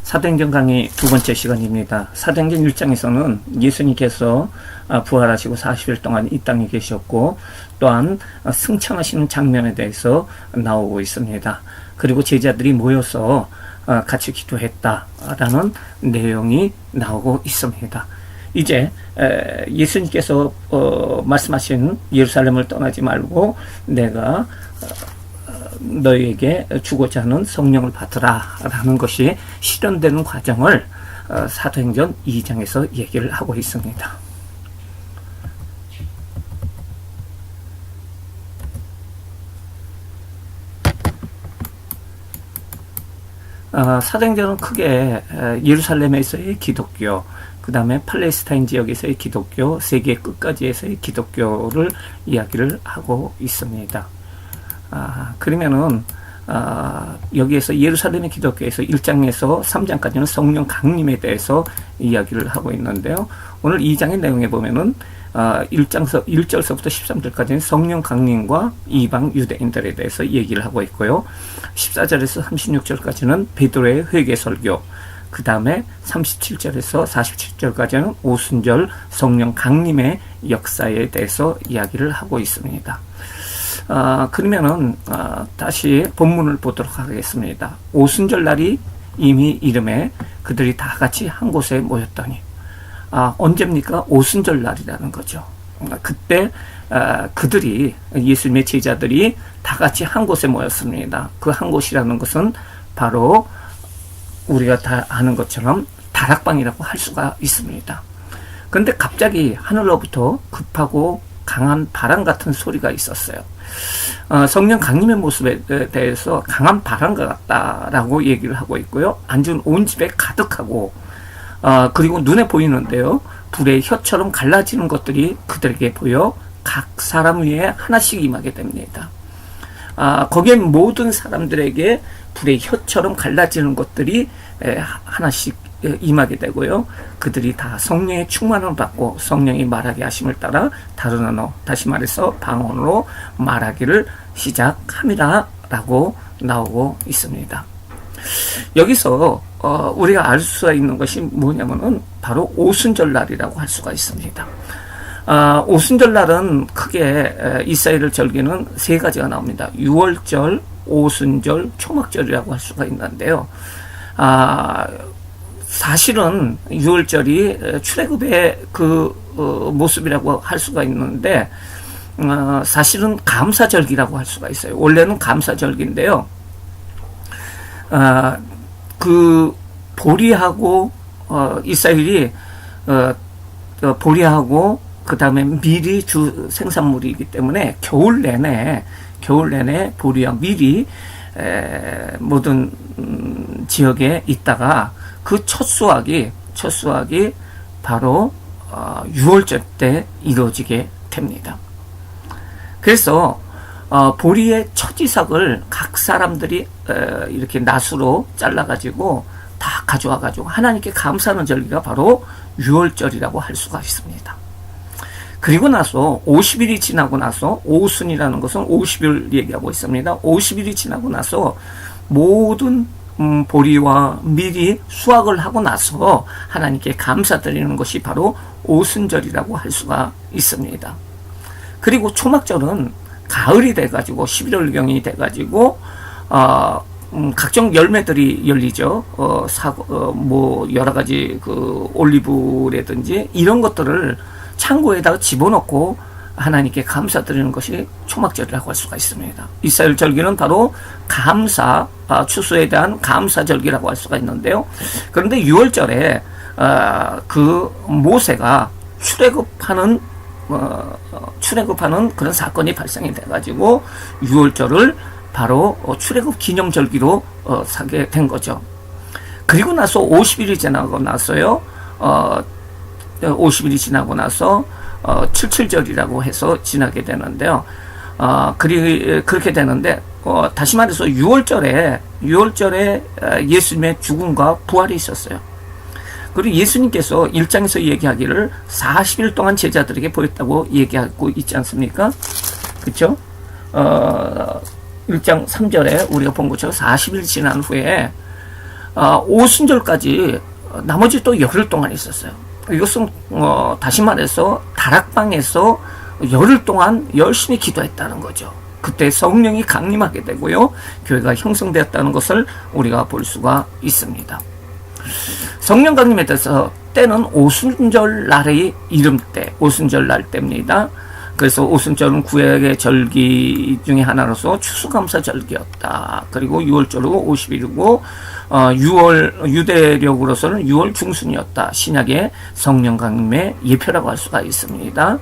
사도행전 강의 두 번째 시간입니다. 사도행전 1장에서는 예수님께서 부활하시고 40일 동안 이 땅에 계셨고 또한 승천하시는 장면에 대해서 나오고 있습니다. 그리고 제자들이 모여서 같이 기도했다라는 내용이 나오고 있습니다. 이제 예수님께서 말씀하신 예루살렘을 떠나지 말고 내가 너희에게 주고자 하는 성령을 받으라 라는 것이 실현되는 과정을 사도행전 2장에서 얘기를 하고 있습니다. 사도행전은 크게 예루살렘에서의 기독교, 그 다음에 팔레스타인 지역에서의 기독교, 세계 끝까지에서의 기독교를 이야기를 하고 있습니다. 그러면은 여기에서 예루살렘의 기독교에서 1장에서 3장까지는 성령 강림에 대해서 이야기를 하고 있는데요. 오늘 2장의 내용에 보면은 1절서부터 13절까지는 성령 강림과 이방 유대인들에 대해서 얘기를 하고 있고요. 14절에서 36절까지는 베드로의 회개 설교, 그 다음에 37절에서 47절까지는 오순절 성령 강림의 역사에 대해서 이야기를 하고 있습니다. 그러면은 다시 본문을 보도록 하겠습니다. 오순절 날이 이미 이름에 그들이 다 같이 한 곳에 모였더니 언제입니까? 오순절 날이라는 거죠. 그때 그들이 예수님의 제자들이 다 같이 한 곳에 모였습니다. 그 한 곳이라는 것은 바로 우리가 다 아는 것처럼 다락방이라고 할 수가 있습니다. 그런데 갑자기 하늘로부터 급하고 강한 바람 같은 소리가 있었어요. 성령 강림의 모습에 대해서 강한 바람과 같다라고 얘기를 하고 있고요. 앉은 온 집에 가득하고 그리고 눈에 보이는데요. 불의 혀처럼 갈라지는 것들이 그들에게 보여 각 사람 위에 하나씩 임하게 됩니다. 거기에 모든 사람들에게 불의 혀처럼 갈라지는 것들이 하나씩 임하게 되고요. 그들이 다 성령의 충만을 받고 성령이 말하게 하심을 따라 다른 언어, 다시 말해서 방언으로 말하기를 시작함이라 라고 나오고 있습니다. 여기서 우리가 알 수가 있는 것이 뭐냐면은 바로 오순절 날이라고 할 수가 있습니다. 오순절 날은 크게 이스라엘 절기는 세 가지가 나옵니다. 유월절, 오순절, 초막절이라고 할 수가 있는데요. 사실은 유월절이 출애굽의 그 모습이라고 할 수가 있는데 사실은 감사절기라고 할 수가 있어요. 원래는 감사절기인데요. 그 보리하고 이스라엘이 보리하고 그 다음에 밀이 주 생산물이기 때문에 겨울 내내 보리와 밀이 모든 지역에 있다가 그 첫 수확이 바로 6월절 때 이루어지게 됩니다. 그래서 보리의 첫 이삭을 각 사람들이 이렇게 낫으로 잘라가지고 다 가져와가지고 하나님께 감사하는 절기가 바로 6월절이라고 할 수가 있습니다. 그리고 나서 50일이 지나고 나서 오순이라는 것은 50일 얘기하고 있습니다. 50일이 지나고 나서 모든 보리와 밀이 수확을 하고 나서 하나님께 감사드리는 것이 바로 오순절이라고 할 수가 있습니다. 그리고 초막절은 가을이 돼가지고 11월경이 돼가지고 각종 열매들이 열리죠. 뭐 여러 가지 그 올리브라든지 이런 것들을 창고에다가 집어넣고 하나님께 감사드리는 것이 초막절이라고 할 수가 있습니다. 이스라엘 절기는 바로 감사, 추수에 대한 감사절기라고 할 수가 있는데요. 그런데 6월절에 그 모세가 출애굽하는 그런 사건이 발생이 돼가지고 6월절을 바로 출애굽 기념절기로 사게 된 거죠. 그리고 나서 50일이 지나고 나서요. 50일이 지나고 나서 77절이라고 해서 지나게 되는데요. 그렇게 되는데 다시 말해서 6월절에 예수님의 죽음과 부활이 있었어요. 그리고 예수님께서 1장에서 얘기하기를 40일 동안 제자들에게 보였다고 얘기하고 있지 않습니까? 그렇죠? 1장 3절에 우리가 본 것처럼 40일 지난 후에 오순절까지 나머지 또 열흘 동안 있었어요. 이것은 다시 말해서 다락방에서 열흘 동안 열심히 기도했다는 거죠. 그때 성령이 강림하게 되고요. 교회가 형성되었다는 것을 우리가 볼 수가 있습니다. 성령 강림에 대해서 때는 오순절 날의 이름때, 오순절 날 때입니다. 그래서 오순절은 구약의 절기 중에 하나로서 추수감사절기였다. 그리고 6월절은 50일이고 6월 유대력으로서는 6월 중순이었다. 신약의 성령 강림의 예표라고 할 수가 있습니다.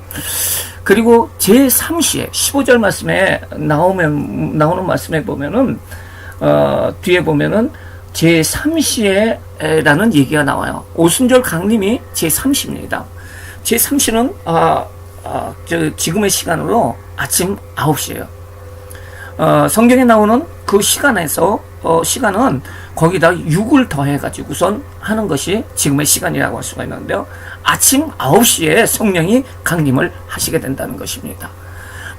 그리고 제3시에 15절 말씀에 나오는 말씀에 보면은 뒤에 보면은 제3시에라는 얘기가 나와요. 오순절 강림이 제3시입니다. 제3시는 지금의 시간으로 아침 9시예요. 성경에 나오는 그 시간에서 시간은 거기다 6을 더해가지고선 하는 것이 지금의 시간이라고 할 수가 있는데요. 아침 9시에 성령이 강림을 하시게 된다는 것입니다.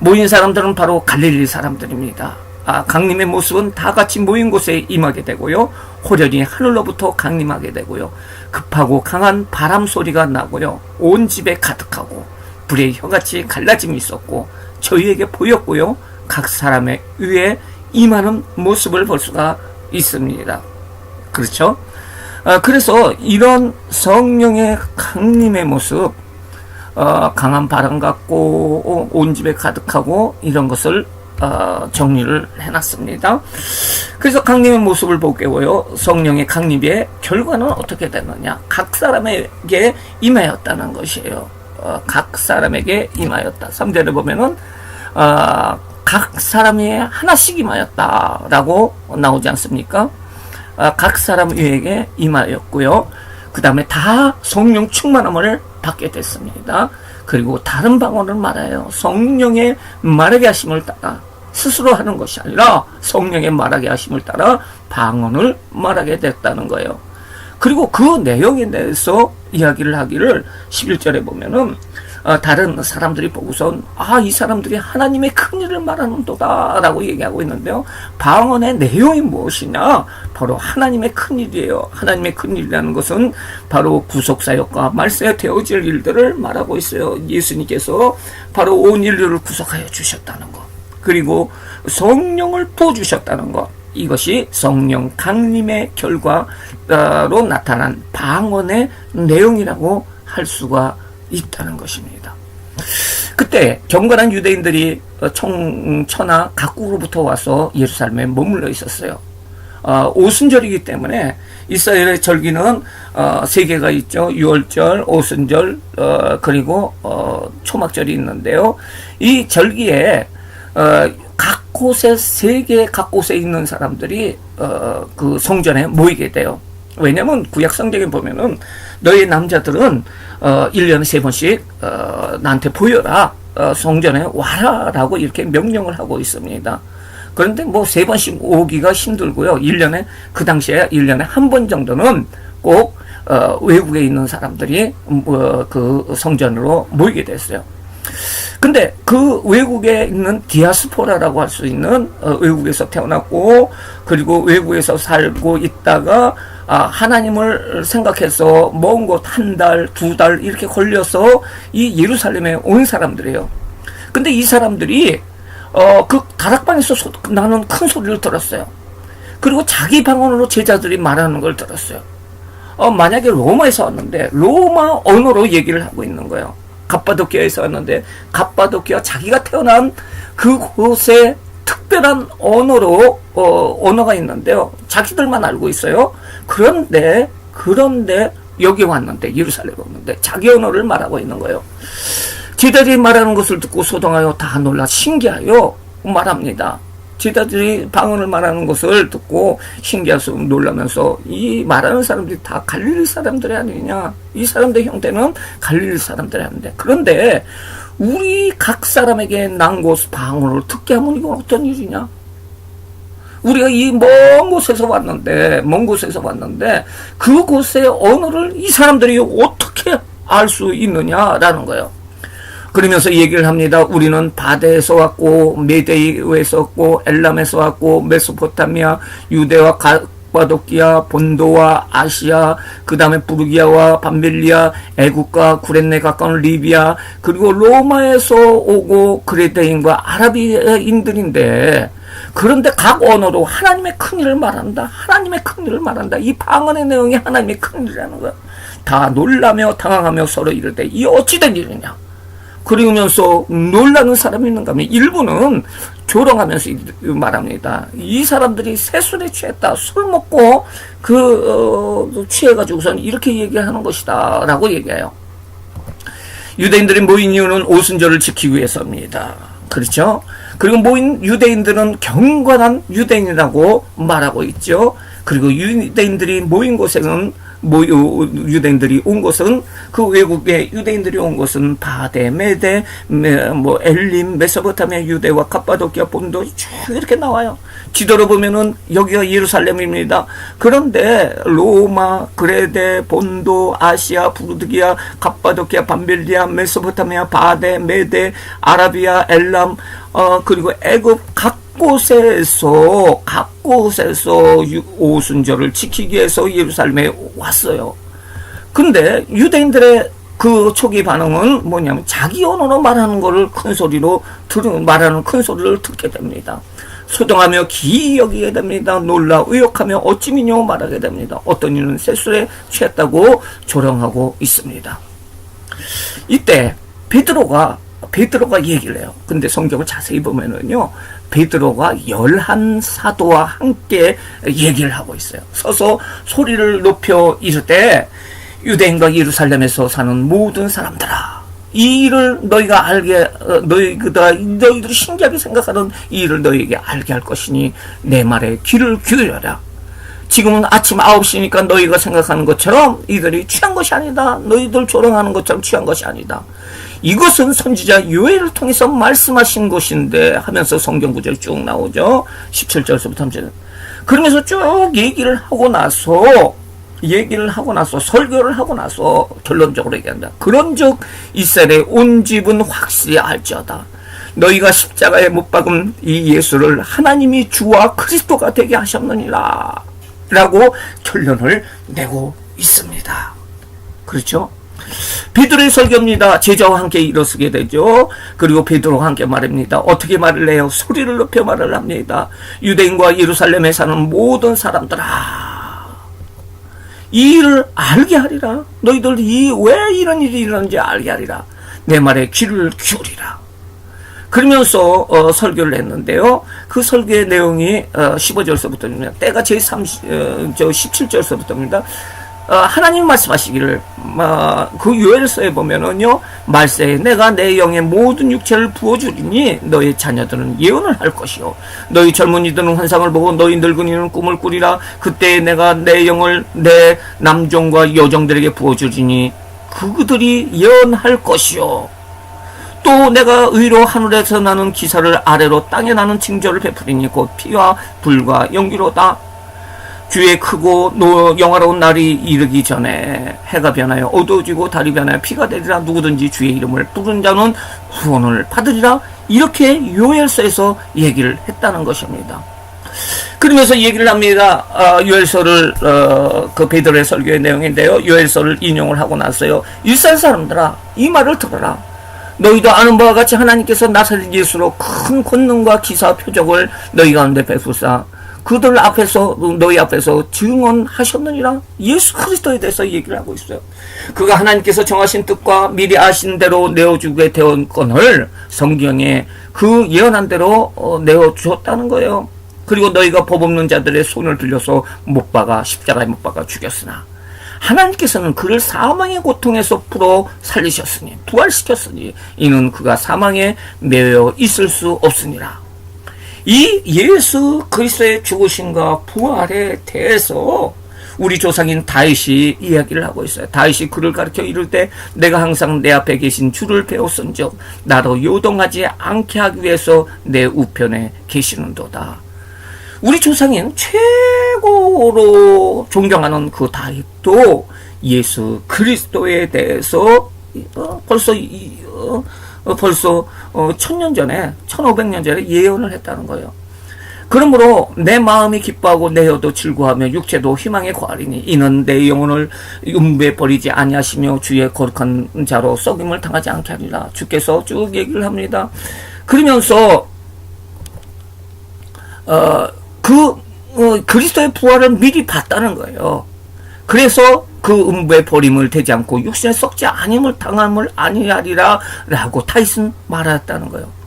모인 사람들은 바로 갈릴리 사람들입니다. 강림의 모습은 다 같이 모인 곳에 임하게 되고요. 호련히 하늘로부터 강림하게 되고요. 급하고 강한 바람 소리가 나고요. 온 집에 가득하고 불의 혀같이 갈라짐이 있었고 저희에게 보였고요. 각 사람의 위에 임하는 모습을 볼 수가 있습니다. 그렇죠? 그래서 이런 성령의 강림의 모습, 강한 바람 같고 온 집에 가득하고 이런 것을 정리를 해놨습니다. 그래서 강림의 모습을 보고요. 성령의 강림의 결과는 어떻게 되느냐? 각 사람에게 임하였다는 것이에요. 각 사람에게 임하였다. 3절에 보면은 각 사람이 하나씩 임하였다라고 나오지 않습니까? 각 사람 위에게 임하였고요. 그 다음에 다 성령 충만함을 받게 됐습니다. 그리고 다른 방언을 말해요. 성령의 말하게 하심을 따라 스스로 하는 것이 아니라 성령의 말하게 하심을 따라 방언을 말하게 됐다는 거예요. 그리고 그 내용에 대해서 이야기를 하기를 11절에 보면은 다른 사람들이 보고선 이 사람들이 하나님의 큰일을 말하는도다 라고 얘기하고 있는데요. 방언의 내용이 무엇이냐? 바로 하나님의 큰일이에요. 하나님의 큰일이라는 것은 바로 구속사역과 말세에 되어질 일들을 말하고 있어요. 예수님께서 바로 온 인류를 구속하여 주셨다는 것, 그리고 성령을 부어주셨다는 것, 이것이 성령 강림의 결과로 나타난 방언의 내용이라고 할 수가 있다는 것입니다. 그때 경건한 유대인들이 천하 각국으로부터 와서 예루살렘에 머물러 있었어요. 오순절이기 때문에 이스라엘의 절기는 세 개가 있죠. 유월절, 오순절, 그리고 초막절이 있는데요. 이 절기에 각 곳에 세계 각 곳에 있는 사람들이 그 성전에 모이게 돼요. 왜냐면 구약 성경에 보면은 너희 남자들은 1년에 3번씩 나한테 보여라, 성전에 와라 라고 이렇게 명령을 하고 있습니다. 그런데 뭐 3번씩 오기가 힘들고요. 그 당시에 1년에 한 번 정도는 꼭 외국에 있는 사람들이 그 성전으로 모이게 됐어요. 근데 그 외국에 있는 디아스포라라고 할 수 있는 외국에서 태어났고 그리고 외국에서 살고 있다가 하나님을 생각해서 먼 곳 1달, 2달 이렇게 걸려서 이 예루살렘에 온 사람들이에요. 근데 이 사람들이 그 다락방에서 나는 큰 소리를 들었어요. 그리고 자기 방언으로 제자들이 말하는 걸 들었어요. 만약에 로마에서 왔는데 로마 언어로 얘기를 하고 있는 거예요. 갑바도키아에서 왔는데 갑바도키아 자기가 태어난 그곳에 특별한 언어로 언어가 있는데요. 자기들만 알고 있어요. 그런데 여기 왔는데 예루살렘에 왔는데 자기 언어를 말하고 있는 거예요. 제자들이 말하는 것을 듣고 소동하여 다 놀라 신기하여 말합니다. 제자들이 방언을 말하는 것을 듣고 신기해서 놀라면서 이 말하는 사람들이 다 갈릴리 사람들이 아니냐, 이 사람들의 형태는 갈릴리 사람들이 아닌데, 그런데 우리 각 사람에게 난 곳 방언을 듣게 하면 이건 어떤 일이냐? 우리가 이 먼 곳에서 왔는데 그곳의 언어를 이 사람들이 어떻게 알 수 있느냐라는 거예요. 그러면서 얘기를 합니다. 우리는 바데에서 왔고 메데이에서 왔고 엘람에서 왔고 메소포타미아 유대와 갑바도키아, 본도와 아시아, 그 다음에 부르기아와 밤빌리아, 애국과 구렛네 가까운 리비아, 그리고 로마에서 오고 그레데인과 아라비인들인데, 그런데 각 언어로 하나님의 큰일을 말한다. 하나님의 큰일을 말한다. 이 방언의 내용이 하나님의 큰일이라는 거야. 다 놀라며 당황하며 서로 이르되 이 어찌된 일이냐. 그러면서 놀라는 사람이 있는가 하면 일부는 조롱하면서 말합니다. 이 사람들이 새술에 취했다. 술 먹고 취해가지고선 이렇게 얘기하는 것이다 라고 얘기해요. 유대인들이 모인 이유는 오순절을 지키기 위해서입니다. 그렇죠? 그리고 모인 유대인들은 경건한 유대인이라고 말하고 있죠. 그리고 유대인들이 모인 곳에는 유대인들이 온 곳은 그 외국에 유대인들이 온 곳은 바데, 메데, 엘림, 메소포타미아, 유대와 갑바도키아, 본도 쭉 이렇게 나와요. 지도로 보면은 여기가 예루살렘입니다. 그런데 로마, 그레데, 본도, 아시아, 부르드기아, 갑바도키아, 밤빌리아, 메소포타미아, 바데, 메데, 아라비아, 엘람, 그리고 애굽 각 곳에서 오순절을 지키기 위해서 예루살렘에 왔어요. 근데 유대인들의 그 초기 반응은 뭐냐면 자기 언어로 말하는 거를 큰 소리로 말하는 큰 소리를 듣게 됩니다. 소동하며 기이 여기게 됩니다. 놀라 의욕하며 어찌미뇨 말하게 됩니다. 어떤 이는 새술에 취했다고 조롱하고 있습니다. 이때 베드로가 얘기를 해요. 근데 성경을 자세히 보면은요, 베드로가 11사도와 함께 얘기를 하고 있어요. 서서 소리를 높여 이르되 유대인과 예루살렘에서 사는 모든 사람들아, 이 일을 너희가 너희들이 신기하게 생각하는 이 일을 너희에게 알게 할 것이니 내 말에 귀를 기울여라. 지금은 아침 9시니까 너희가 생각하는 것처럼 이들이 취한 것이 아니다. 너희들 조롱하는 것처럼 취한 것이 아니다. 이것은 선지자 요엘을 통해서 말씀하신 것인데 하면서 성경 구절이 쭉 나오죠. 17절부터 3절. 그러면서 쭉 얘기를 하고 나서 설교를 하고 나서 결론적으로 얘기한다. 그런즉 이스라엘의 온 집은 확실히 알지어다. 너희가 십자가에 못 박은 이 예수를 하나님이 주와 그리스도가 되게 하셨느니라 라고 결론을 내고 있습니다. 그렇죠? 베드로의 설교입니다. 제자와 함께 일어서게 되죠. 그리고 베드로와 함께 말합니다. 어떻게 말을 해요? 소리를 높여 말을 합니다. 유대인과 예루살렘에 사는 모든 사람들아, 이 일을 알게 하리라. 너희들 왜 이런 일이 일어나는지 알게 하리라. 내 말에 귀를 기울이라. 그러면서 설교를 했는데요. 그 설교의 내용이 15절서부터입니다. 때가 제17절서부터입니다. 하나님 말씀하시기를 그 요엘서에 보면은요, 말세에 내가 내 영의 모든 육체를 부어주리니 너희 자녀들은 예언을 할 것이요 너희 젊은이들은 환상을 보고 너희 늙은이는 꿈을 꾸리라. 그때 내가 내 영을 내 남종과 여종들에게 부어주리니 그들이 예언할 것이요 또 내가 의로 하늘에서 나는 기사를 아래로 땅에 나는 징조를 베푸리니 곧 피와 불과 연기로다. 주의 크고 영화로운 날이 이르기 전에 해가 변하여 어두워지고 달이 변하여 피가 되리라. 누구든지 주의 이름을 부른 자는 구원을 받으리라. 이렇게 요엘서에서 얘기를 했다는 것입니다. 그러면서 얘기를 합니다. 요엘서를 그 베드로의 설교의 내용인데요. 요엘서를 인용을 하고 나서요. 이스라엘 사람들아, 이 말을 들어라. 너희도 아는 바와 같이 하나님께서 나사렛 예수로 큰 권능과 기사 표적을 너희 가운데 베푸사 그들 앞에서 너희 앞에서 증언하셨느니라. 예수 그리스도에 대해서 얘기를 하고 있어요. 그가 하나님께서 정하신 뜻과 미리 아신 대로 내어주게 되온 건을 성경에 그 예언한 대로 내어주었다는 거예요. 그리고 너희가 법 없는 자들의 손을 들려서 십자가에 못 박아 죽였으나 하나님께서는 그를 사망의 고통에서 풀어 살리셨으니 부활시켰으니 이는 그가 사망에 매여 있을 수 없으니라. 이 예수 그리스도의 죽으심과 부활에 대해서 우리 조상인 다윗이 이야기를 하고 있어요. 다윗이 그를 가르쳐 이를 때 내가 항상 내 앞에 계신 주를 배웠은즉 나로 요동하지 않게 하기 위해서 내 우편에 계시는도다. 우리 조상인 최고로 존경하는 그 다윗도 예수 그리스도에 대해서 벌써 1000년 전에 1500년 전에 예언을 했다는 거예요. 그러므로 내 마음이 기뻐하고 내 혀도 즐거워하며 육체도 희망에 거하리니 이는 내 영혼을 음부에 버리지 아니하시며 주의 거룩한 자로 썩임을 당하지 않게 하리라. 주께서 쭉 얘기를 합니다. 그러면서 그리스도의 부활을 미리 봤다는 거예요. 그래서 그 음부의 버림을 되지 않고 육신에 썩지 아님을 당함을 아니하리라 라고 다윗은 말하였다는 거예요.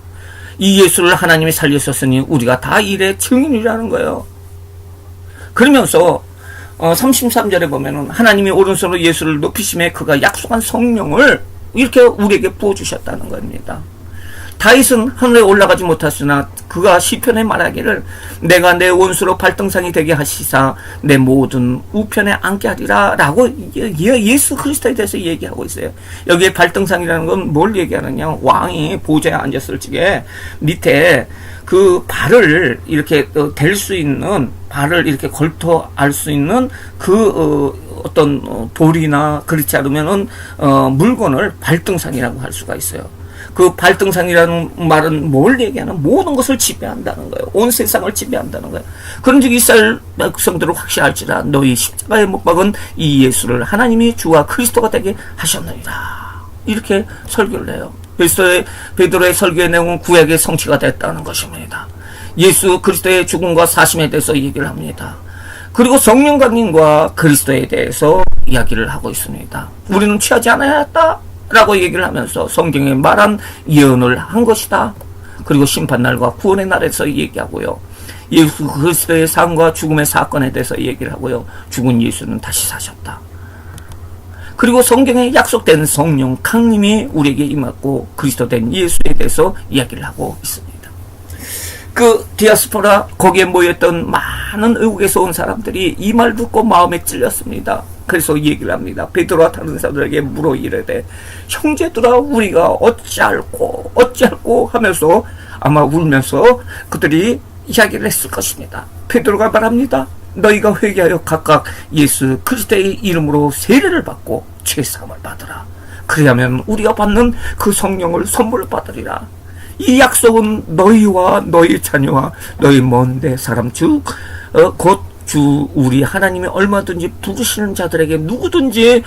이 예수를 하나님이 살리셨으니 우리가 다 일의 증인이라는 거예요. 그러면서 33절에 보면은 하나님이 오른손으로 예수를 높이심에 그가 약속한 성령을 이렇게 우리에게 부어주셨다는 겁니다. 다윗은 하늘에 올라가지 못하였으나 그가 시편에 말하기를 내가 내 원수로 발등상이 되게 하시사 내 모든 우편에 앉게 하리라 라고 예수 그리스도에 대해서 얘기하고 있어요. 여기에 발등상이라는 건 뭘 얘기하느냐, 왕이 보좌에 앉았을 적에 밑에 그 발을 이렇게 댈 수 있는, 발을 이렇게 걸터 알 수 있는 어떤 돌이나 그렇지 않으면은 물건을 발등상이라고 할 수가 있어요. 그 발등상이라는 말은 뭘 얘기하는, 모든 것을 지배한다는 거예요. 온 세상을 지배한다는 거예요. 그런즉 이스라엘 백성들을 확실할지라 너희 십자가에 못 박은 이 예수를 하나님이 주와 그리스도가 되게 하셨느니라. 이렇게 설교를 해요. 베드로의 설교의 내용은 구약의 성취가 됐다는 것입니다. 예수 그리스도의 죽음과 사심에 대해서 얘기를 합니다. 그리고 성령 강림과 그리스도에 대해서 이야기를 하고 있습니다. 우리는 취하지 않아야 했다 라고 얘기를 하면서 성경에 말한 예언을 한 것이다. 그리고 심판날과 구원의 날에서 얘기하고요. 예수 그리스도의 삶과 죽음의 사건에 대해서 얘기를 하고요. 죽은 예수는 다시 사셨다. 그리고 성경에 약속된 성령 강림이 우리에게 임했고 그리스도 된 예수에 대해서 이야기를 하고 있습니다. 그 디아스포라, 거기에 모였던 많은 외국에서 온 사람들이 이 말 듣고 마음에 찔렸습니다. 그래서 얘기를 합니다. 베드로와 다른 사람들에게 물어 이르되 형제들아 우리가 어찌할꼬 하면서 아마 울면서 그들이 이야기를 했을 것입니다. 베드로가 말합니다. 너희가 회개하여 각각 예수 그리스도의 이름으로 세례를 받고 죄사함을 받으라. 그리하면 우리가 받는 그 성령을 선물로 받으리라. 이 약속은 너희와 너희 자녀와 너희 먼데 사람 곧 주 우리 하나님이 얼마든지 부르시는 자들에게 누구든지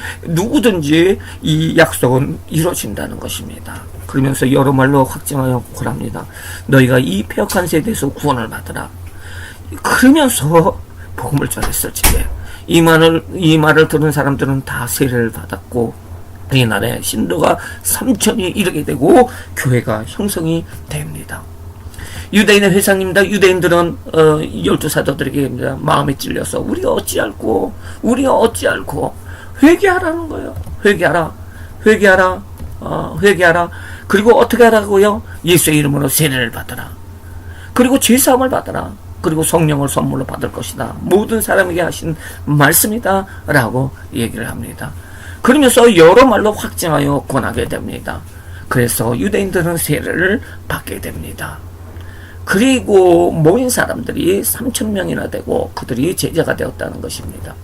이 약속은 이루어진다는 것입니다. 그러면서 여러 말로 확증하여 고랍니다. 너희가 이 패역한 세대에서 구원을 받으라. 그러면서 복음을 전했을 적에 이 말을 들은 사람들은 다 세례를 받았고 이날에 신도가 3,000이 이르게 되고 교회가 형성이 됩니다. 유대인의 회장입니다. 유대인들은 12사도들에게 마음에 찔려서 우리가 어찌할꼬 회개하라는 거예요. 회개하라. 그리고 어떻게 하라고요? 예수의 이름으로 세례를 받으라. 그리고 죄사함을 받으라. 그리고 성령을 선물로 받을 것이다. 모든 사람에게 하신 말씀이다 라고 얘기를 합니다. 그러면서 여러 말로 확증하여 권하게 됩니다. 그래서 유대인들은 세례를 받게 됩니다. 그리고 모인 사람들이 3,000명이나 되고 그들이 제자가 되었다는 것입니다.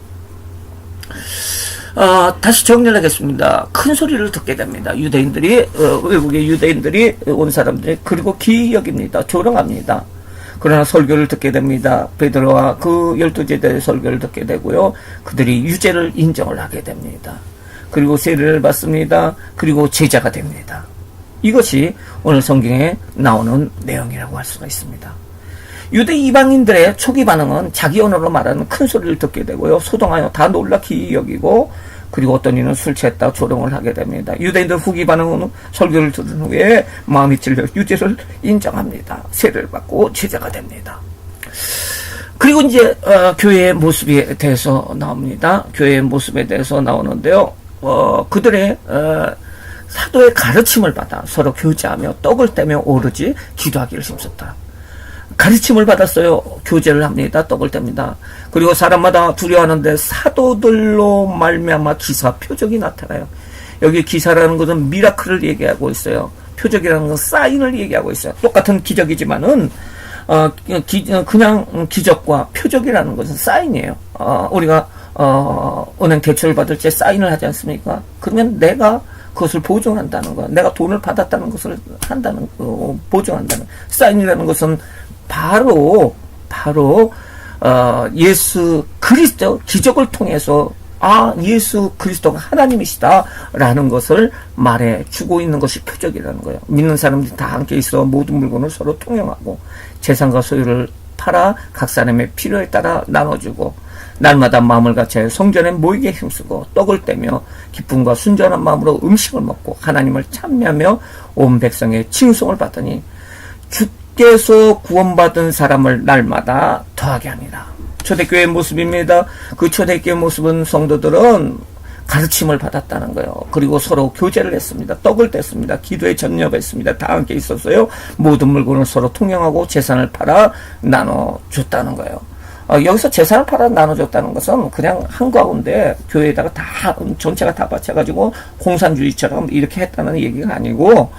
다시 정리를 하겠습니다. 큰 소리를 듣게 됩니다. 외국의 유대인들이 온 사람들이, 그리고 기여깁니다. 조롱합니다. 그러나 설교를 듣게 됩니다. 베드로와 그 12제자의 설교를 듣게 되고요. 그들이 유죄를 인정을 하게 됩니다. 그리고 세례를 받습니다. 그리고 제자가 됩니다. 이것이 오늘 성경에 나오는 내용이라고 할 수가 있습니다. 유대 이방인들의 초기 반응은 자기 언어로 말하는 큰 소리를 듣게 되고요. 소동하여 다 놀라 기이 여기고, 그리고 어떤 이는 술 취했다 조롱을 하게 됩니다. 유대인들 후기 반응은 설교를 들은 후에 마음이 찔려 유죄를 인정합니다. 세례를 받고 제자가 됩니다. 그리고 이제 교회의 모습에 대해서 나옵니다. 교회의 모습에 대해서 나오는데요. 그들의 사도의 가르침을 받아 서로 교제하며 떡을 떼며 오르지 기도하기를 힘썼다. 가르침을 받았어요. 교제를 합니다. 떡을 뗍니다. 그리고 사람마다 두려워하는데 사도들로 말미암아 기사 표적이 나타나요. 여기 기사라는 것은 미라클을 얘기하고 있어요. 표적이라는 건 사인을 얘기하고 있어요. 똑같은 기적이지만은 그냥 기적과 표적이라는 것은 사인이에요. 우리가 은행 대출을 받을 때 사인을 하지 않습니까? 그러면 내가 그것을 보증한다는 거야. 내가 돈을 받았다는 것을 보증한다는. 사인이라는 것은 바로 바로 예수 그리스도 기적을 통해서 예수 그리스도가 하나님이시다라는 것을 말해주고 있는 것이 표적이라는 거예요. 믿는 사람들이 다 함께 있어 모든 물건을 서로 통용하고 재산과 소유를 팔아 각 사람의 필요에 따라 나눠주고 날마다 마음을 같이 성전에 모이게 힘쓰고 떡을 떼며 기쁨과 순전한 마음으로 음식을 먹고 하나님을 찬미하며 온 백성의 칭송을 받더니 주께서 구원받은 사람을 날마다 더하게 하니라. 초대교회의 모습입니다. 그 초대교회의 모습은 성도들은 가르침을 받았다는 거예요. 그리고 서로 교제를 했습니다. 떡을 뗐습니다. 기도에 전념했습니다. 다 함께 있었어요. 모든 물건을 서로 통용하고 재산을 팔아 나눠줬다는 거예요. 여기서 재산을 팔아 나눠줬다는 것은 그냥 한가운데 교회에다가 다 전체가 다 바쳐가지고 공산주의처럼 이렇게 했다는 얘기가 아니고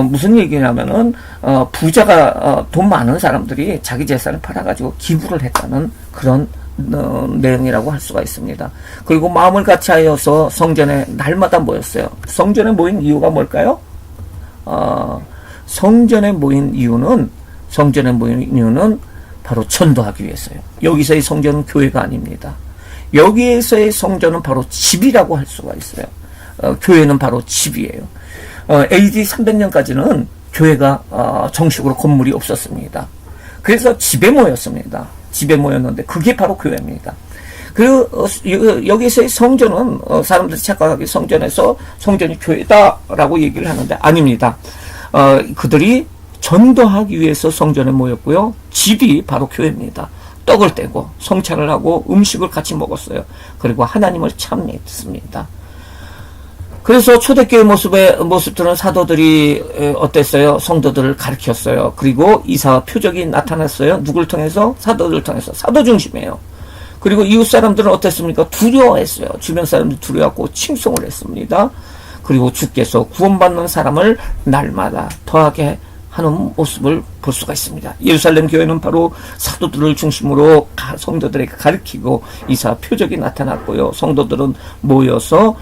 무슨 얘기냐면은 부자가 돈 많은 사람들이 자기 재산을 팔아가지고 기부를 했다는 그런 내용이라고 할 수가 있습니다. 그리고 마음을 같이 하여서 성전에 날마다 모였어요. 성전에 모인 이유가 뭘까요? 성전에 모인 이유는 바로 전도하기 위해서요. 여기서의 성전은 교회가 아닙니다. 여기에서의 성전은 바로 집이라고 할 수가 있어요. 교회는 바로 집이에요. AD 300년까지는 교회가 정식으로 건물이 없었습니다. 그래서 집에 모였습니다. 집에 모였는데 그게 바로 교회입니다. 여기서의 성전은 사람들이 착각하기 성전이 교회다라고 얘기를 하는데 아닙니다. 그들이 전도하기 위해서 성전에 모였고요. 집이 바로 교회입니다. 떡을 떼고 성찬을 하고 음식을 같이 먹었어요. 그리고 하나님을 찬미했습니다. 그래서 초대교회 모습들은 사도들이 어땠어요? 성도들을 가르쳤어요. 그리고 이사와 표적이 나타났어요. 누굴 통해서? 사도들을 통해서. 사도 중심이에요. 그리고 이웃 사람들은 어땠습니까? 두려워했어요. 주변 사람들이 두려워하고 칭송을 했습니다. 그리고 주께서 구원받는 사람을 날마다 더하게 하는 모습을 볼 수가 있습니다. 예루살렘 교회는 바로 사도들을 중심으로 성도들에게 가르치고 이사 표적이 나타났고요. 성도들은 모여서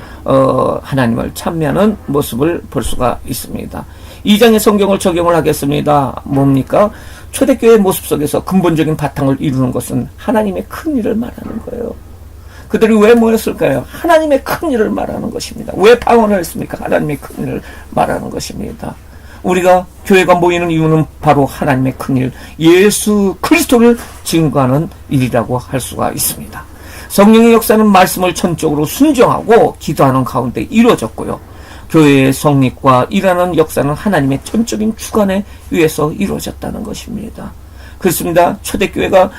하나님을 찬미하는 모습을 볼 수가 있습니다. 2장의 성경을 적용을 하겠습니다. 뭡니까? 초대교회의 모습 속에서 근본적인 바탕을 이루는 것은 하나님의 큰 일을 말하는 거예요. 그들이 왜 모였을까요? 하나님의 큰 일을 말하는 것입니다. 왜 방언을 했습니까? 하나님의 큰 일을 말하는 것입니다. 우리가 교회가 모이는 이유는 바로 하나님의 큰일, 예수 그리스도를 증거하는 일이라고 할 수가 있습니다. 성령의 역사는 말씀을 전적으로 순종하고 기도하는 가운데 이루어졌고요. 교회의 성립과 일하는 역사는 하나님의 전적인 주관에 의해서 이루어졌다는 것입니다. 그렇습니다. 초대교회가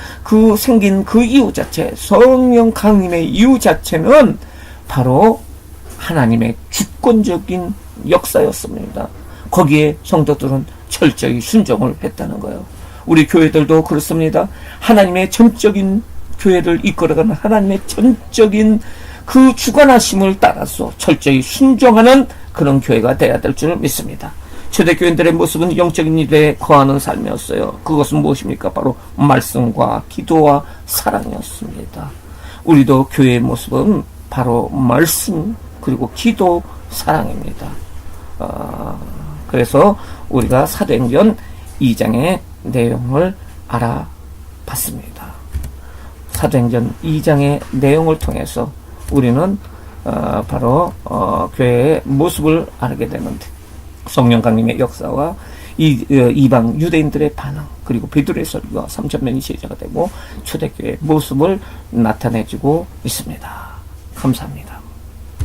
생긴 그 이유 자체, 성령 강림의 이유 자체는 바로 하나님의 주권적인 역사였습니다. 거기에 성도들은 철저히 순종을 했다는 거예요. 우리 교회들도 그렇습니다. 하나님의 전적인 교회를 이끌어가는 하나님의 전적인 그 주관하심을 따라서 철저히 순종하는 그런 교회가 되어야 될 줄 믿습니다. 초대교인들의 모습은 영적인 일에 거하는 삶이었어요. 그것은 무엇입니까? 바로 말씀과 기도와 사랑이었습니다. 우리도 교회의 모습은 바로 말씀 그리고 기도, 사랑입니다. 그래서 우리가 사도행전 2장의 내용을 알아봤습니다. 사도행전 2장의 내용을 통해서 우리는 바로 교회의 모습을 알게 되는데 성령 강림의 역사와 이방 유대인들의 반응 그리고 베드로의 설교가 3,000명이 제자가 되고 초대교회의 모습을 나타내주고 있습니다. 감사합니다.